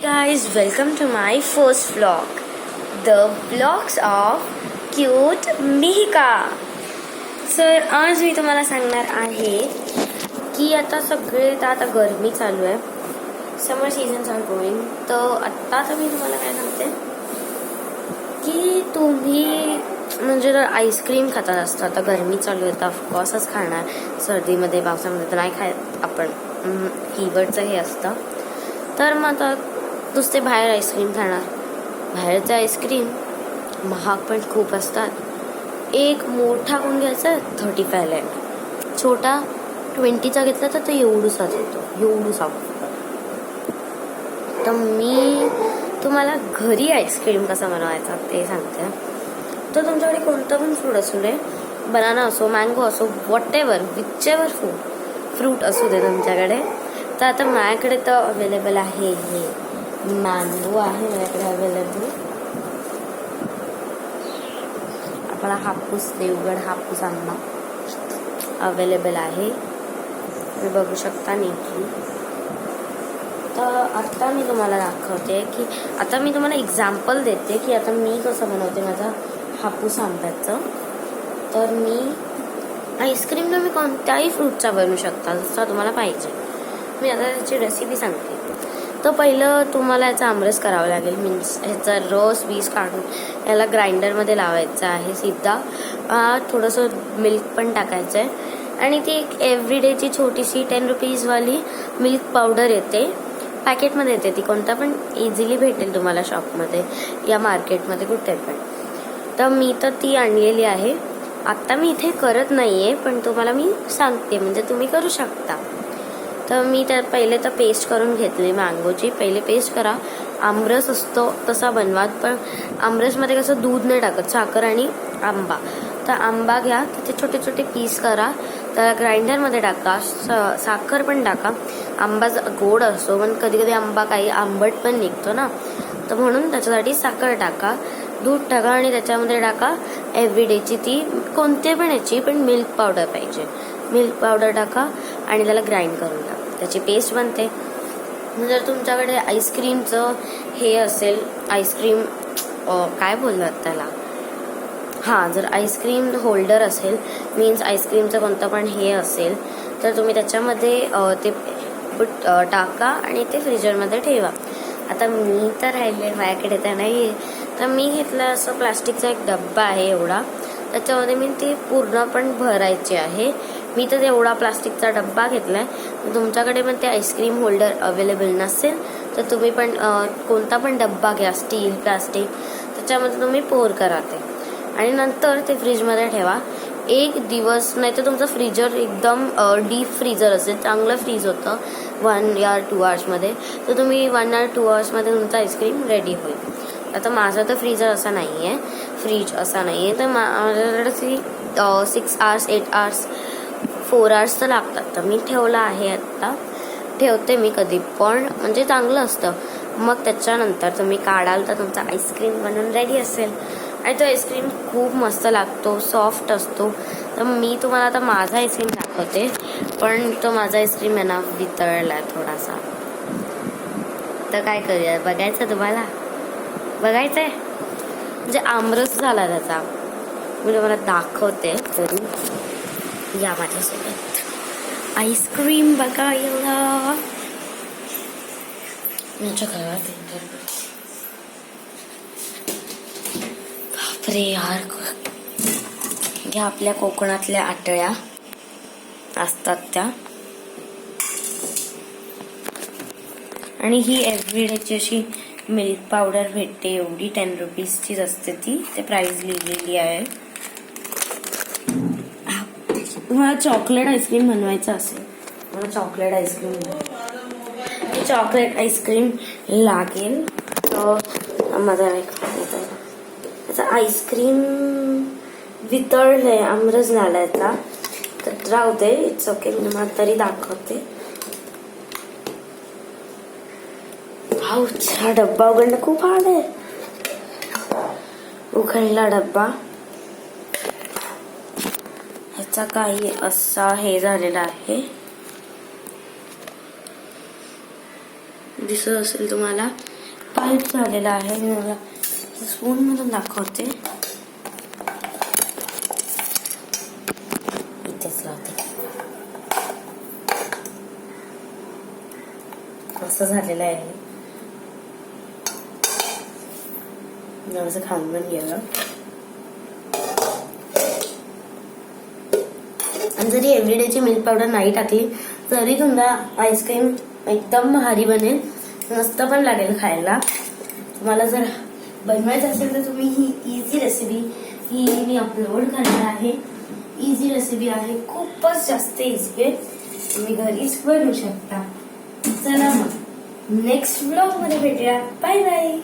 guys, welcome to my first vlog, the vlogs of cute Mihika. Sir आज मी तुम्हाला सांगणार आहे की आता गरमी चालू आहे, समर सीजन्स आर गोइंग. तर आता मी तुम्हाला काय सांगते की तुम्ही म्हणजे जर आईस्क्रीम खाता जास्त, आता गरमी चालू आहे तर ऑफकोर्सच खाणार. सर्दीमध्ये पावसामध्ये तर नाही खायत आपण, फीवरचं हे असतं. तर मग आता नुसते बाहेर आईस्क्रीम खाणार. बाहेरचे आईस्क्रीम महाग पण खूप असतात. एक मोठा कोण घ्यायचा 35 लँड, छोटा 20चा घेतला तर तो एवढूसाच येतो, एवढूसा. तर मी तुम्हाला घरी आईस्क्रीम कसा बनवायचा ते सांगते. तर तुमच्याकडे कोणतं पण फ्रूट असू दे, बनाना असो, मँगो असो, व्हॉट एव्हर, विचएव्हर फ्रूट असू दे तुमच्याकडे. तर आता माझ्याकडे तर अवेलेबल आहे हे मँगो आहे माझ्याकडे अवेलेबल. आपला हापूस, देवगड हापूस आंबा अवेलेबल आहे, तुम्ही बघू शकता नीटली. तर आता मी तुम्हाला दाखवते की आता मी तुम्हाला एक्झाम्पल देते की आता मी कसं बनवते माझा हापूस आंब्याचं. तर मी आईस्क्रीम तुम्ही कोणत्याही फ्रूटचा बनवू शकता जसा तुम्हाला पाहिजे. मी आता त्याची रेसिपी सांगते. तर पहिलं तुम्हाला याचा आमरस करावा लागेल, मीन्स ह्याचा रस बीस काढून याला ग्राइंडरमध्ये लावायचं आहे सीधा. थोडंसं मिल्क पण टाकायचं आहे आणि ती एक एव्हरीडेची छोटीशी 10 रुपीजवाली मिल्क पावडर येते, पॅकेटमध्ये येते. ती कोणता पण इझिली भेटेल तुम्हाला शॉपमध्ये या मार्केटमध्ये कुठे पण. तर मी तर ती आणलेली आहे. आत्ता मी इथे करत नाही आहे, पण तुम्हाला मी सांगते म्हणजे तुम्ही करू शकता. तर मी तर पहिले तर पेस्ट करून घेतली मँगोची. पहिले पेस्ट करा. आमरस असतो तसा बनवा, पण आमरसमध्ये कसं दूध नाही टाकत, साखर आणि आंबा. तर आंबा घ्या, त्याचे छोटे छोटे पीस करा, त्याला ग्राइंडरमध्ये टाका, साखर पण टाका. आंबा गोड असतो पण कधी कधी आंबा काही आंबट पण निघतो ना, तर म्हणून त्याच्यासाठी साखर टाका, दूध टाका आणि त्याच्यामध्ये टाका एव्हरीडेची ती कोणते पण याची पण मिल्क पावडर पाहिजे. मिल्क पावडर टाका आणि त्याला ग्राइंड करून टाका, त्याची पेस्ट बनते. जर तुमच्याकडे आईस्क्रीमचं हे असेल, आईस्क्रीम काय बोलतात त्याला, जर आईस्क्रीम होल्डर असेल, मीन्स आईस्क्रीमचं कोणतं पण हे असेल, तर तुम्ही त्याच्यामध्ये ते टाका आणि ते फ्रीजरमध्ये ठेवा. आता मी तर राहिले माझ्याकडे तर नाही, तर मी घेतलं असं प्लास्टिकचा एक डब्बा आहे एवढा, त्याच्यामध्ये मी ते पूर्ण पण भरायचे आहे. मी तर एवढा प्लास्टिकचा डब्बा घेतलाय. तुमच्याकडे पण ते आईस्क्रीम होल्डर अवेलेबल नसेल तर तुम्ही पण कोणता पण डब्बा घ्या, स्टील, प्लास्टिक, त्याच्यामध्ये तुम्ही पोर करा ते आणि नंतर ते फ्रीजमध्ये ठेवा 1 दिवस. नाही तर तुमचं फ्रीजर एकदम डीप फ्रीजर असेल, चांगलं फ्रीज होतं 1 या 2 आवर्समध्ये, तर तुम्ही 1 या 2 आवर्समध्ये तुमचं आईस्क्रीम रेडी होईल. आता माझा तर फ्रीजर असा नाही आहे, फ्रीज असा नाही आहे, तर माझ्याकडे 6 आवर्स 8 आवर्स 4 आवर्स तर लागतात. तर मी ठेवला आहे, आत्ता ठेवते मी कधी पण, म्हणजे चांगलं असतं. मग त्याच्यानंतर तुम्ही काढाल तर तुमचा आईस्क्रीम बनवून रेडी असेल आणि तो आईस्क्रीम खूप मस्त लागतो, सॉफ्ट असतो. तर मी तुम्हाला आता माझा आईस्क्रीम दाखवते, पण तो माझा आईस्क्रीम आहे ना वितळला आहे थोडासा. तर काय करूया, बघायचं तुम्हाला, बघायचंय म्हणजे आमरस झाला त्याचा, मी तुम्हाला दाखवते. तरी या माझ्यासोबत आईस्क्रीम बघा एवढा बापरे यार. या आपल्या कोकणातल्या आटळ्या असतात त्या, आणि ही एव्हरीडेची अशी मिल्क पावडर भेटते, एवढी 10 रुपीजचीच असते ती, ते प्राइस लिहिलेली आहे. तुम्हाला चॉकलेट आईस्क्रीम बनवायचं असेल, मला चॉकलेट आईस्क्रीम, ती चॉकलेट आईस्क्रीम लागेल. तर माझा त्याचा आईस्क्रीम वितळलंय, आमरस झालाय त्याचा, तर राहू दे, इट्स ओके. मी मला तरी दाखवते. हा डब्बा उघडणं खूप हार्ड आहे. उघडला डब्बा, ह्याचा काही असा हे झालेला आहे, दिसत असेल तुम्हाला. टाईट झालेला आहे. मी मला स्पून मधून दाखवते. इथेच लावते. असं झालेलं आहे. जरासं खाऊन पण गेलं. आणि जरी एव्हरीडेची मिल्क पावडर नाही टाकली तरी तुमचा आईस्क्रीम एकदम भारी बनेल. मस्त पण लागेल खायला. तुम्हाला जर बनवायचं असेल तर तुम्ही ही इझी रेसिपी ही मी अपलोड करणार आहे. इझी रेसिपी आहे. खूपच जास्त इझी आहे. तुम्ही घरीच बनवू शकता. चला मग नेक्स्ट व्लॉग मध्ये भेटूया. Bye bye.